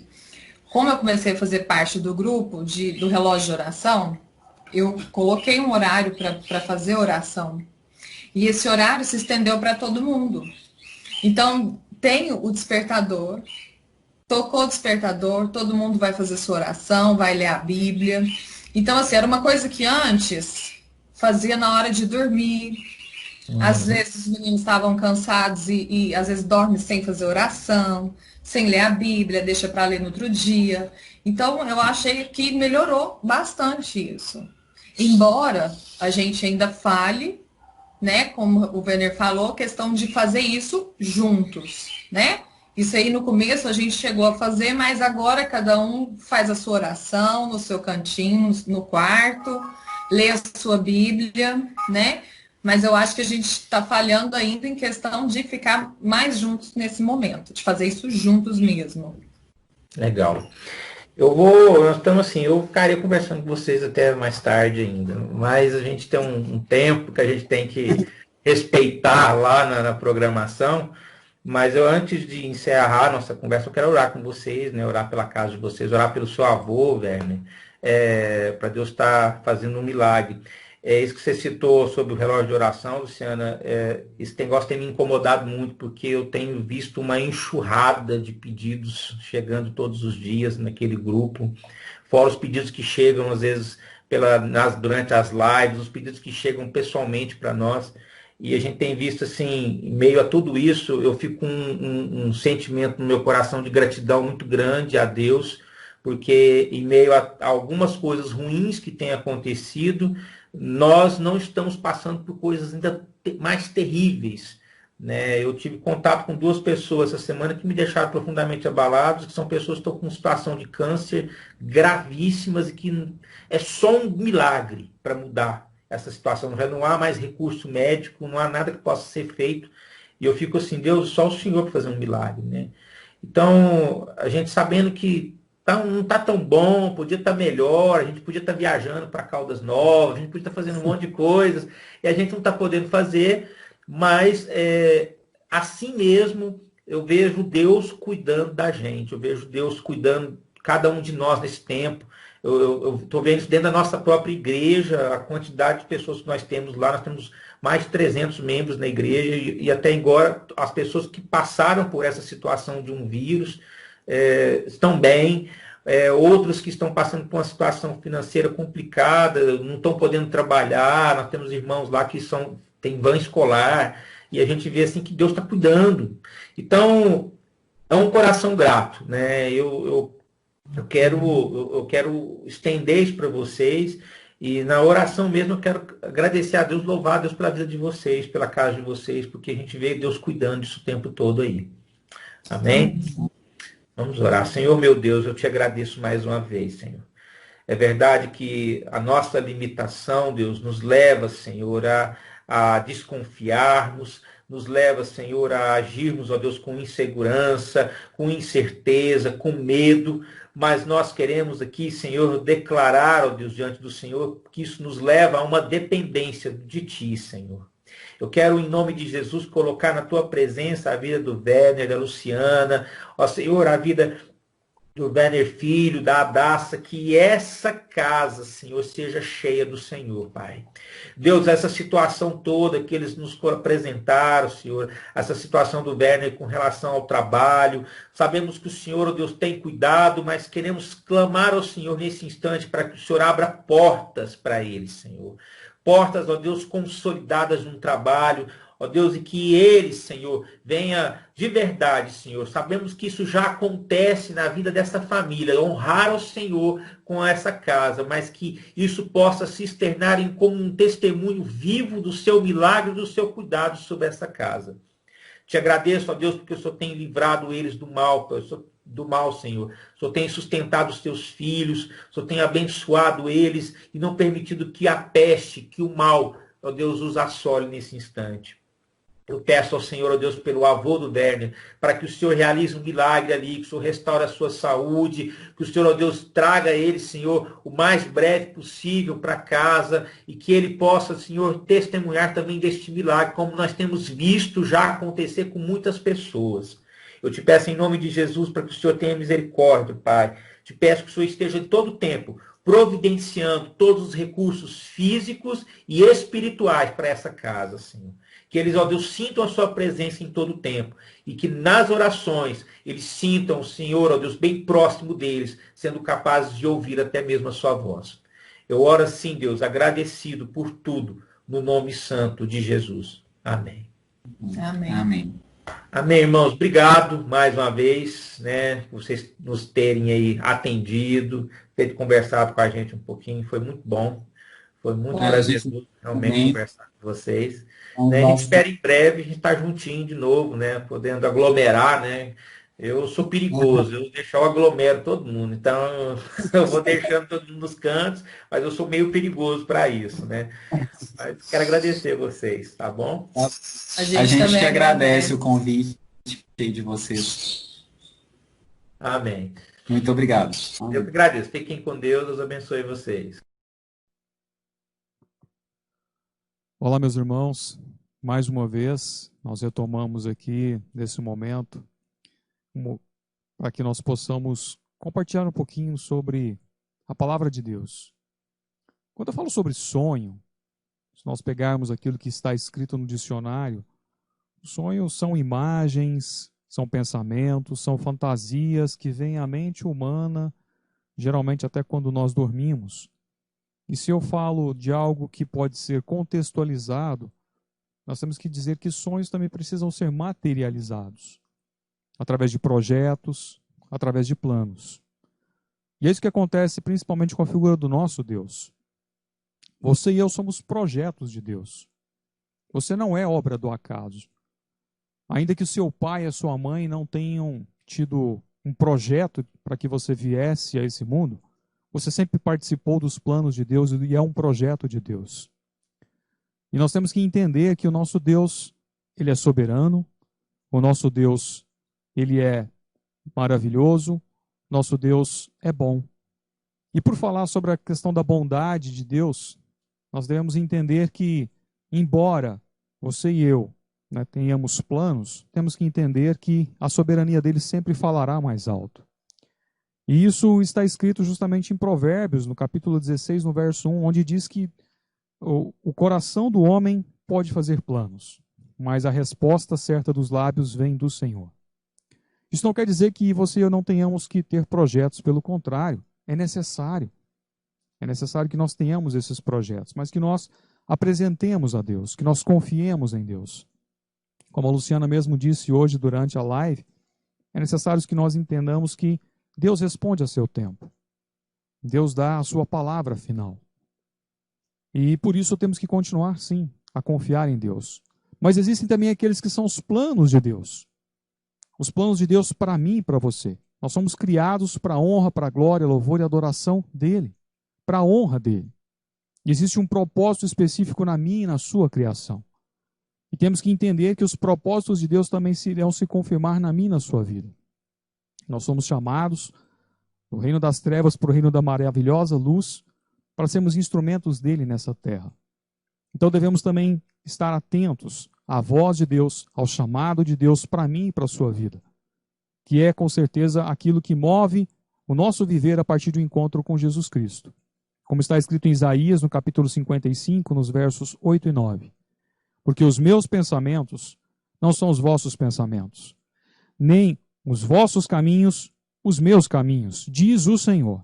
como eu comecei a fazer parte do grupo do relógio de oração, eu coloquei um horário para fazer oração. E esse horário se estendeu para todo mundo. Então, tem o despertador, tocou o despertador, todo mundo vai fazer sua oração, vai ler a Bíblia. Então, assim, era uma coisa que antes fazia na hora de dormir. Às vezes os meninos estavam cansados e às vezes dorme sem fazer oração, sem ler a Bíblia, deixa para ler no outro dia. Então, eu achei que melhorou bastante isso. Embora a gente ainda fale, né, como o Werner falou, questão de fazer isso juntos, né? Isso aí no começo a gente chegou a fazer, mas agora cada um faz a sua oração no seu cantinho, no quarto, lê a sua Bíblia, né? Mas eu acho que a gente está falhando ainda em questão de ficar mais juntos nesse momento, de fazer isso juntos mesmo. Legal. Nós estamos assim, eu ficaria conversando com vocês até mais tarde ainda, mas a gente tem um tempo que a gente tem que respeitar lá na programação. Mas antes de encerrar a nossa conversa, eu quero orar com vocês, né? Orar pela casa de vocês, orar pelo seu avô, Werner, para Deus estar fazendo um milagre. Isso que você citou sobre o relógio de oração, Luciana, esse negócio tem me incomodado muito, porque eu tenho visto uma enxurrada de pedidos chegando todos os dias naquele grupo, fora os pedidos que chegam, às vezes, durante as lives, os pedidos que chegam pessoalmente para nós. E a gente tem visto, assim, em meio a tudo isso, eu fico com um sentimento no meu coração de gratidão muito grande a Deus, porque em meio a algumas coisas ruins que têm acontecido, nós não estamos passando por coisas ainda mais terríveis, né? Eu tive contato com 2 pessoas essa semana que me deixaram profundamente abalados, que são pessoas que estão com situação de câncer gravíssimas e que é só um milagre para mudar essa situação. Já não há mais recurso médico, não há nada que possa ser feito. E eu fico assim, Deus, só o Senhor para fazer um milagre, né? Então, a gente sabendo que não está tão bom, podia estar melhor, a gente podia estar viajando para Caldas Novas, a gente podia estar fazendo um monte de coisas, e a gente não está podendo fazer, mas assim mesmo eu vejo Deus cuidando da gente, eu vejo Deus cuidando de cada um de nós nesse tempo. Eu estou vendo isso dentro da nossa própria igreja, a quantidade de pessoas que nós temos lá, nós temos mais de 300 membros na igreja, e até agora as pessoas que passaram por essa situação de um vírus estão bem, outros que estão passando por uma situação financeira complicada, não estão podendo trabalhar, nós temos irmãos lá que têm van escolar, e a gente vê assim que Deus está cuidando. Então, é um coração grato, né? Eu eu quero estender isso para vocês. E na oração mesmo eu quero agradecer a Deus, louvar a Deus pela vida de vocês, pela casa de vocês, porque a gente vê Deus cuidando disso o tempo todo aí. Amém? Vamos orar. Senhor, meu Deus, eu te agradeço mais uma vez, Senhor. É verdade que a nossa limitação, Deus, nos leva, Senhor, a desconfiarmos, nos leva, Senhor, a agirmos, ó Deus, com insegurança, com incerteza, com medo, mas nós queremos aqui, Senhor, declarar, ó Deus, diante do Senhor, que isso nos leva a uma dependência de Ti, Senhor. Eu quero, em nome de Jesus, colocar na Tua presença a vida do Werner, da Luciana, ó Senhor, a vida do Werner Filho, da Adassa, que essa casa, Senhor, seja cheia do Senhor, Pai. Deus, essa situação toda que eles nos apresentaram, Senhor, essa situação do Werner com relação ao trabalho, sabemos que o Senhor, ó Deus, tem cuidado, mas queremos clamar ao Senhor nesse instante para que o Senhor abra portas para eles, Senhor. Portas, ó Deus, consolidadas num trabalho, ó Deus, e que ele, Senhor, venha de verdade, Senhor. Sabemos que isso já acontece na vida dessa família, honrar ao Senhor com essa casa, mas que isso possa se externar como um testemunho vivo do seu milagre, do seu cuidado sobre essa casa. Te agradeço, ó Deus, porque o Senhor tem livrado eles do mal, Senhor. O Senhor tem sustentado os teus filhos, o Senhor tem abençoado eles e não permitido que a peste, que o mal, ó Deus, os assole nesse instante. Eu peço ao Senhor, ó Deus, pelo avô do Werner, para que o Senhor realize um milagre ali, que o Senhor restaure a sua saúde, que o Senhor, ó Deus, traga ele, Senhor, o mais breve possível para casa e que ele possa, Senhor, testemunhar também deste milagre, como nós temos visto já acontecer com muitas pessoas. Eu te peço em nome de Jesus para que o Senhor tenha misericórdia, Pai. Te peço que o Senhor esteja de todo o tempo providenciando todos os recursos físicos e espirituais para essa casa, Senhor. Que eles, ó Deus, sintam a sua presença em todo o tempo. E que nas orações eles sintam o Senhor, ó Deus, bem próximo deles, sendo capazes de ouvir até mesmo a sua voz. Eu oro assim, Deus, agradecido por tudo, no nome santo de Jesus. Amém. Amém. Amém. Amém, irmãos. Obrigado mais uma vez, né, por vocês nos terem aí atendido, terem conversado com a gente um pouquinho. Foi muito bom. Foi muito prazeroso realmente conversar com vocês. Né, a gente espera em breve a gente estar juntinho de novo, né, podendo aglomerar, né. Eu sou perigoso, eu deixo eu aglomero todo mundo, então eu vou deixando todo mundo nos cantos, mas eu sou meio perigoso para isso, né. Mas quero agradecer a vocês, tá bom? A gente que agradece o convite de vocês. Amém. Muito obrigado. Eu que agradeço. Fiquem com Deus, Deus abençoe vocês. Olá, meus irmãos. Mais uma vez, nós retomamos aqui nesse momento para que nós possamos compartilhar um pouquinho sobre a palavra de Deus. Quando eu falo sobre sonho, se nós pegarmos aquilo que está escrito no dicionário, sonhos são imagens, são pensamentos, são fantasias que vêm à mente humana, geralmente até quando nós dormimos. E se eu falo de algo que pode ser contextualizado, nós temos que dizer que sonhos também precisam ser materializados, através de projetos, através de planos. E é isso que acontece principalmente com a figura do nosso Deus. Você e eu somos projetos de Deus. Você não é obra do acaso. Ainda que o seu pai e a sua mãe não tenham tido um projeto para que você viesse a esse mundo, você sempre participou dos planos de Deus e é um projeto de Deus. E nós temos que entender que o nosso Deus, ele é soberano, o nosso Deus, ele é maravilhoso, nosso Deus é bom. E por falar sobre a questão da bondade de Deus, nós devemos entender que, embora você e eu, né, tenhamos planos, temos que entender que a soberania dele sempre falará mais alto. E isso está escrito justamente em Provérbios, no capítulo 16, no verso 1, onde diz que o coração do homem pode fazer planos, mas a resposta certa dos lábios vem do Senhor. Isso não quer dizer que você e eu não tenhamos que ter projetos, pelo contrário, é necessário. É necessário que nós tenhamos esses projetos, mas que nós apresentemos a Deus, que nós confiemos em Deus. Como a Luciana mesmo disse hoje durante a live, é necessário que nós entendamos que Deus responde a seu tempo. Deus dá a sua palavra final. E por isso temos que continuar, sim, a confiar em Deus. Mas existem também aqueles que são os planos de Deus. Os planos de Deus para mim e para você. Nós somos criados para a honra, para a glória, louvor e adoração dEle. Para a honra dEle. E existe um propósito específico na minha e na sua criação. E temos que entender que os propósitos de Deus também irão se confirmar na minha e na sua vida. Nós somos chamados do reino das trevas para o reino da maravilhosa luz, para sermos instrumentos dele nessa terra. Então devemos também estar atentos à voz de Deus, ao chamado de Deus para mim e para a sua vida, que é com certeza aquilo que move o nosso viver a partir do encontro com Jesus Cristo. Como está escrito em Isaías, no capítulo 55, nos versos 8 e 9. Porque os meus pensamentos não são os vossos pensamentos, nem os vossos caminhos, os meus caminhos, diz o Senhor.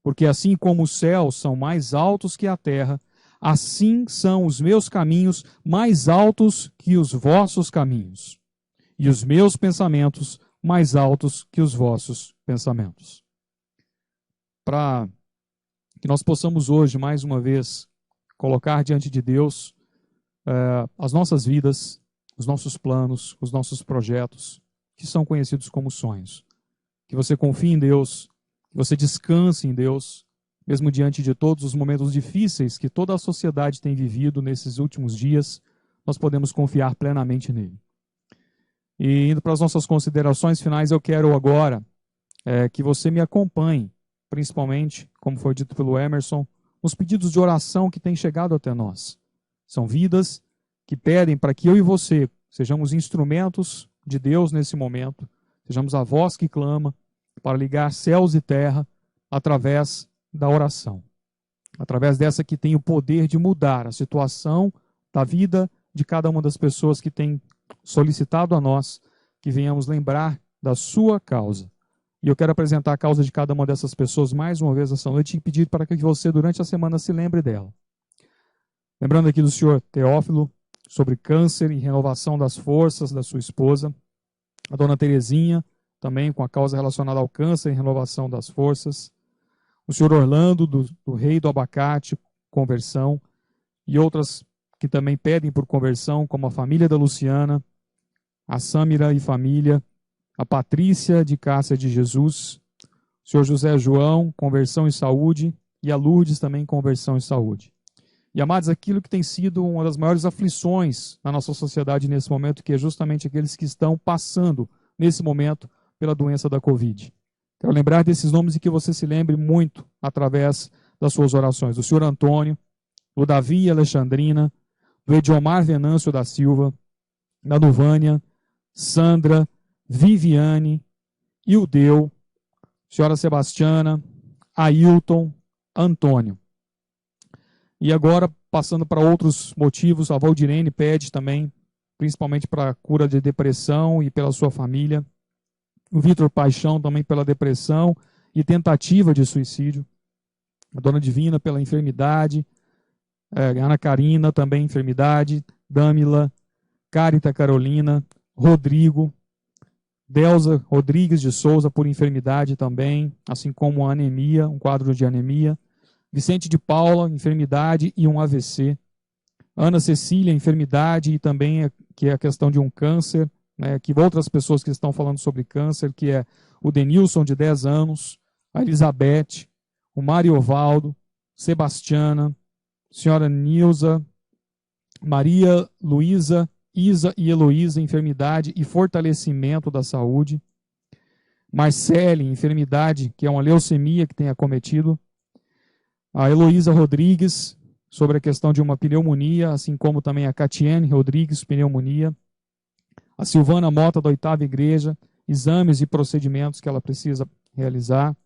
Porque assim como os céus são mais altos que a terra, assim são os meus caminhos mais altos que os vossos caminhos, e os meus pensamentos mais altos que os vossos pensamentos. Para que nós possamos hoje, mais uma vez, colocar diante de Deus as nossas vidas, os nossos planos, os nossos projetos, que são conhecidos como sonhos. Que você confie em Deus, que você descanse em Deus, mesmo diante de todos os momentos difíceis que toda a sociedade tem vivido nesses últimos dias, nós podemos confiar plenamente nele. E indo para as nossas considerações finais, eu quero agora que você me acompanhe, principalmente, como foi dito pelo Emerson, nos pedidos de oração que têm chegado até nós. São vidas que pedem para que eu e você sejamos instrumentos de Deus nesse momento, sejamos a voz que clama para ligar céus e terra através da oração. Através dessa que tem o poder de mudar a situação da vida de cada uma das pessoas que tem solicitado a nós que venhamos lembrar da sua causa. E eu quero apresentar a causa de cada uma dessas pessoas mais uma vez essa noite e pedir para que você durante a semana se lembre dela. Lembrando aqui do senhor Teófilo, sobre câncer e renovação das forças da sua esposa. A dona Terezinha, também com a causa relacionada ao câncer e renovação das forças. O senhor Orlando, do Rei do Abacate, conversão. E outras que também pedem por conversão, como a família da Luciana, a Sâmira e família, a Patrícia de Cássia de Jesus, o senhor José João, conversão e saúde, e a Lourdes também, conversão e saúde. E, amados, aquilo que tem sido uma das maiores aflições na nossa sociedade nesse momento, que é justamente aqueles que estão passando, nesse momento, pela doença da Covid. Quero lembrar desses nomes e que você se lembre muito através das suas orações. Do senhor Antônio, do Davi e Alexandrina, do Ediomar Venâncio da Silva, da Nuvânia, Sandra, Viviane, Ildeu, senhora Sebastiana, Ailton, Antônio. E agora, passando para outros motivos, a Valdirene pede também, principalmente para a cura de depressão e pela sua família. O Vitor Paixão também pela depressão e tentativa de suicídio. A Dona Divina pela enfermidade. Ana Karina também enfermidade. Dâmila, Carita Carolina, Rodrigo, Delza Rodrigues de Souza por enfermidade também, assim como a anemia, um quadro de anemia. Vicente de Paula, enfermidade e um AVC. Ana Cecília, enfermidade e também que é a questão de um câncer, né, que outras pessoas que estão falando sobre câncer, que é o Denilson, de 10 anos, a Elizabeth, o Mariovaldo, Sebastiana, senhora Nilza, Maria Luísa, Isa e Heloísa, enfermidade e fortalecimento da saúde. Marcele, enfermidade, que é uma leucemia que tem acometido. A Heloísa Rodrigues, sobre a questão de uma pneumonia, assim como também a Catiene Rodrigues, pneumonia. A Silvana Mota, da 8ª Igreja, exames e procedimentos que ela precisa realizar.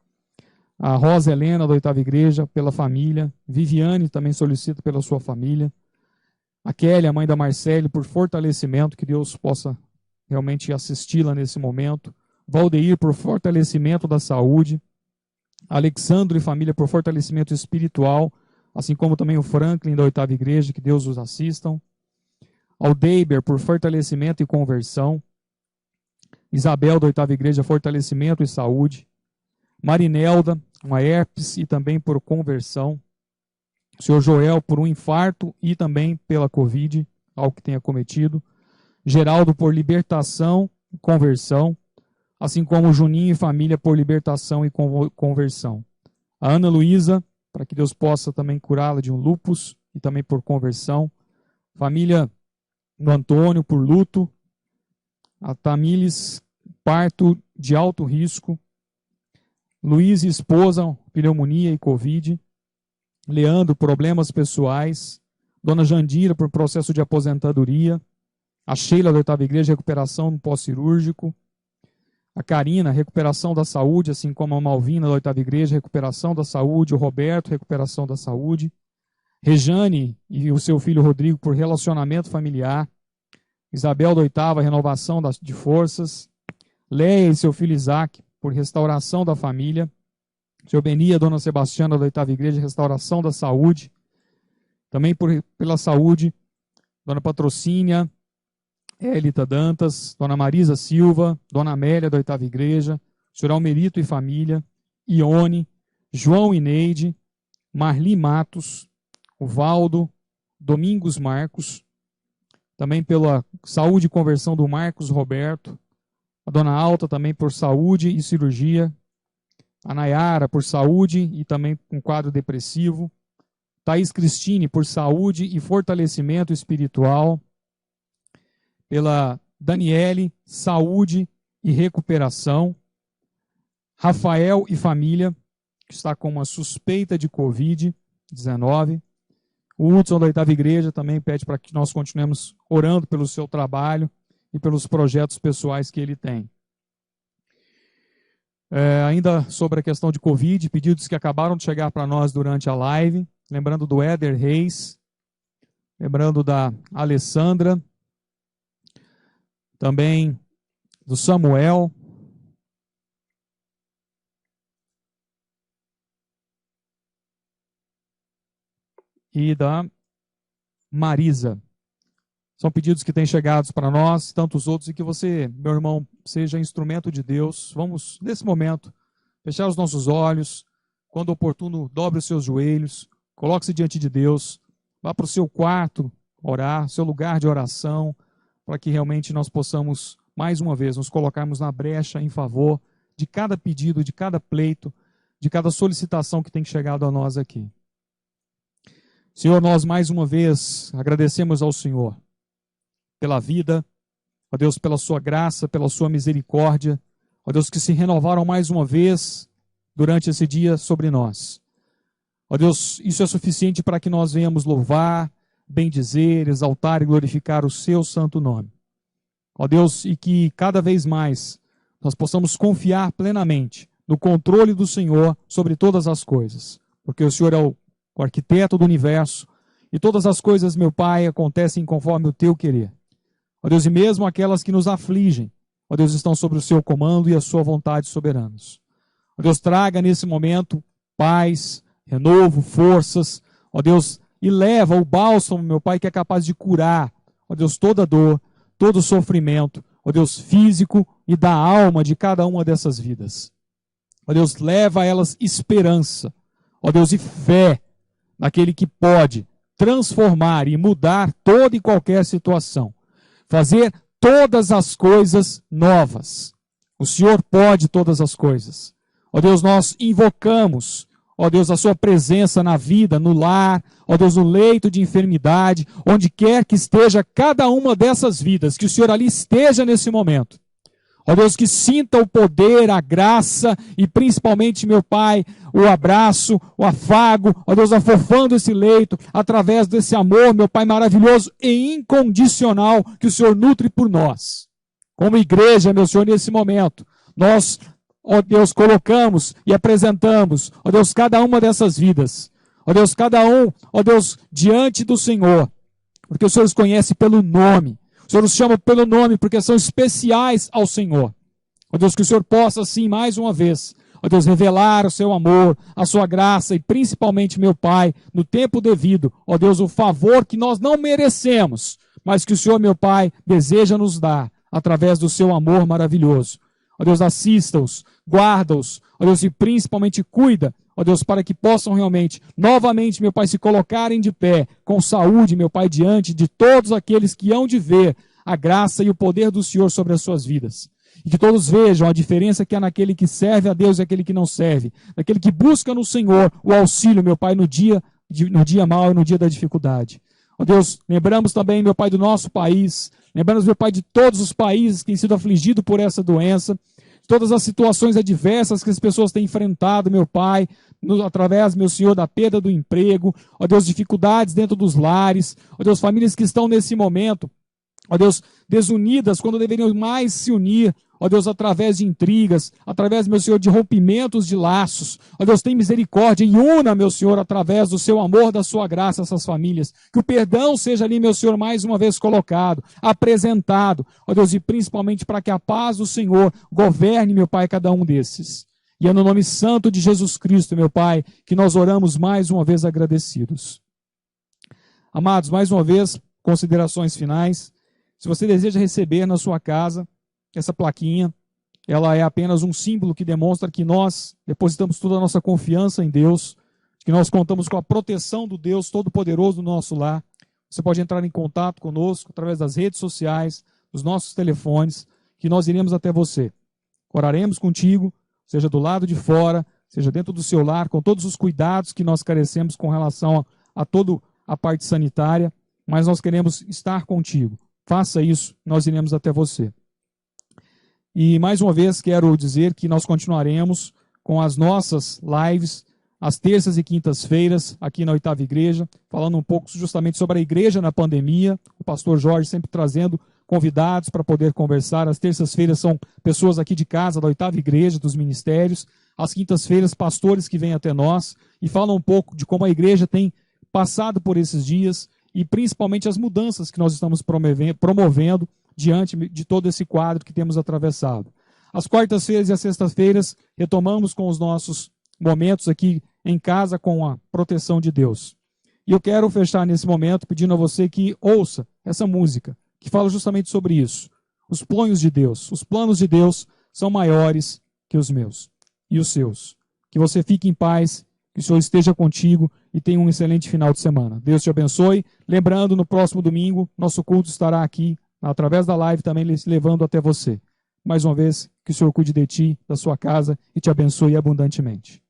A Rosa Helena, da 8ª Igreja, pela família. Viviane também solicita pela sua família. A Kelly, a mãe da Marcele, por fortalecimento, que Deus possa realmente assisti-la nesse momento. Valdeir, por fortalecimento da saúde. Alexandre e família, por fortalecimento espiritual, assim como também o Franklin, da 8ª Igreja, que Deus os assistam. Ao Deiber, por fortalecimento e conversão. Isabel, da 8ª Igreja, fortalecimento e saúde. Marinelda, uma herpes e também por conversão. O senhor Joel por um infarto e também pela Covid, algo que tenha cometido. Geraldo por libertação e conversão, assim como o Juninho e família por libertação e conversão. A Ana Luísa, para que Deus possa também curá-la de um lúpus e também por conversão. Família do Antônio por luto. A Tamílis, parto de alto risco. Luiz e esposa, pneumonia e Covid. Leandro, problemas pessoais. Dona Jandira, por processo de aposentadoria. A Sheila, da Oitava Igreja, recuperação no pós-cirúrgico. A Karina, recuperação da saúde, assim como a Malvina, da Oitava Igreja, recuperação da saúde. O Roberto, recuperação da saúde. Rejane e o seu filho Rodrigo, por relacionamento familiar. Isabel, da Oitava, renovação de forças. Leia e seu filho Isaac, por restauração da família. Seu Benia, Dona Sebastiana, da Oitava Igreja, restauração da saúde. Também pela saúde, Dona Patrocínia, Elita Dantas, Dona Marisa Silva, Dona Amélia, da Oitava Igreja, Senhor Almerito e família, Ione, João e Neide, Marli Matos, o Valdo, Domingos Marcos, também pela saúde e conversão do Marcos Roberto, a Dona Alta também por saúde e cirurgia, a Nayara por saúde e também com quadro depressivo, Thaís Cristine por saúde e fortalecimento espiritual, pela Daniele, saúde e recuperação, Rafael e família, que está com uma suspeita de Covid-19, o Hudson da Oitava Igreja também pede para que nós continuemos orando pelo seu trabalho e pelos projetos pessoais que ele tem. Ainda sobre a questão de Covid, pedidos que acabaram de chegar para nós durante a live, lembrando do Éder Reis, lembrando da Alessandra, também do Samuel, e da Marisa. São pedidos que têm chegado para nós, tantos outros, e que você, meu irmão, seja instrumento de Deus. Vamos, nesse momento, fechar os nossos olhos, quando oportuno, dobre os seus joelhos, coloque-se diante de Deus, vá para o seu quarto orar, seu lugar de oração, para que realmente nós possamos, mais uma vez, nos colocarmos na brecha em favor de cada pedido, de cada pleito, de cada solicitação que tem chegado a nós aqui. Senhor, nós mais uma vez agradecemos ao Senhor pela vida, ó Deus, pela sua graça, pela sua misericórdia, ó Deus, que se renovaram mais uma vez durante esse dia sobre nós. Ó Deus, isso é suficiente para que nós venhamos louvar, bendizer, exaltar e glorificar o seu santo nome. Ó Deus, e que cada vez mais nós possamos confiar plenamente no controle do Senhor sobre todas as coisas, porque o Senhor é o arquiteto do universo, e todas as coisas, meu Pai, acontecem conforme o teu querer. Ó Deus, e mesmo aquelas que nos afligem, ó Deus, estão sobre o seu comando e a sua vontade soberanos. Ó Deus, traga nesse momento paz, renovo, forças, ó Deus, e leva o bálsamo, meu Pai, que é capaz de curar, ó Deus, toda dor, todo sofrimento, ó Deus, físico e da alma de cada uma dessas vidas. Ó Deus, leva a elas esperança, ó Deus, e fé naquele que pode transformar e mudar toda e qualquer situação. Fazer todas as coisas novas. O Senhor pode todas as coisas. Ó Deus, nós invocamos, ó Deus, a sua presença na vida, no lar, ó Deus, no leito de enfermidade, onde quer que esteja cada uma dessas vidas, que o Senhor ali esteja nesse momento. Ó Deus, que sinta o poder, a graça e principalmente, meu Pai, o abraço, o afago, ó Deus, afofando esse leito, através desse amor, meu Pai, maravilhoso e incondicional que o Senhor nutre por nós. Como igreja, meu Senhor, nesse momento, nós, ó Deus, colocamos e apresentamos, ó Deus, cada uma dessas vidas. Ó Deus, cada um, ó Deus, diante do Senhor, porque o Senhor os conhece pelo nome. O Senhor os chama pelo nome porque são especiais ao Senhor. Ó Deus, que o Senhor possa, assim, mais uma vez, ó Deus, revelar o seu amor, a sua graça e principalmente, meu Pai, no tempo devido, ó Deus, o favor que nós não merecemos, mas que o Senhor, meu Pai, deseja nos dar através do seu amor maravilhoso. Ó Deus, assista-os, guarda-os, ó Deus, e principalmente cuida, ó Deus, para que possam realmente, novamente, meu Pai, se colocarem de pé, com saúde, meu Pai, diante de todos aqueles que hão de ver a graça e o poder do Senhor sobre as suas vidas. E que todos vejam a diferença que há naquele que serve a Deus e aquele que não serve, naquele que busca no Senhor o auxílio, meu Pai, no dia mau e no dia da dificuldade. Ó Deus, lembramos também, meu Pai, do nosso país, lembramos, meu Pai, de todos os países que têm sido afligidos por essa doença, todas as situações adversas que as pessoas têm enfrentado, meu Pai, através, meu Senhor, da perda do emprego, ó Deus, dificuldades dentro dos lares, ó Deus, famílias que estão nesse momento, ó Deus, desunidas quando deveriam mais se unir, ó Deus, através de intrigas, através, meu Senhor, de rompimentos de laços. Ó Deus, tem misericórdia e una, meu Senhor, através do seu amor, da sua graça, essas famílias. Que o perdão seja ali, meu Senhor, mais uma vez colocado, apresentado, ó Deus, e principalmente para que a paz do Senhor governe, meu Pai, cada um desses. E é no nome santo de Jesus Cristo, meu Pai, que nós oramos mais uma vez agradecidos. Amados, mais uma vez, considerações finais. Se você deseja receber na sua casa essa plaquinha, ela é apenas um símbolo que demonstra que nós depositamos toda a nossa confiança em Deus, que nós contamos com a proteção do Deus Todo-Poderoso no nosso lar. Você pode entrar em contato conosco através das redes sociais, dos nossos telefones, que nós iremos até você. Oraremos contigo, seja do lado de fora, seja dentro do seu lar, com todos os cuidados que nós carecemos com relação a toda a parte sanitária, mas nós queremos estar contigo. Faça isso, nós iremos até você. E mais uma vez quero dizer que nós continuaremos com as nossas lives às terças e quintas-feiras aqui na Oitava Igreja, falando um pouco justamente sobre a igreja na pandemia. O pastor Jorge sempre trazendo convidados para poder conversar. As terças-feiras são pessoas aqui de casa da Oitava Igreja, dos ministérios. Às quintas-feiras, pastores que vêm até nós e falam um pouco de como a igreja tem passado por esses dias e principalmente as mudanças que nós estamos promovendo diante de todo esse quadro que temos atravessado. Às quartas-feiras e às sextas-feiras, retomamos com os nossos momentos aqui em casa com a proteção de Deus. E eu quero fechar nesse momento pedindo a você que ouça essa música, que fala justamente sobre isso. Os planos de Deus. Os planos de Deus são maiores que os meus e os seus. Que você fique em paz, que o Senhor esteja contigo e tenha um excelente final de semana. Deus te abençoe. Lembrando, no próximo domingo, nosso culto estará aqui através da live também levando até você. Mais uma vez, que o Senhor cuide de ti, da sua casa e te abençoe abundantemente.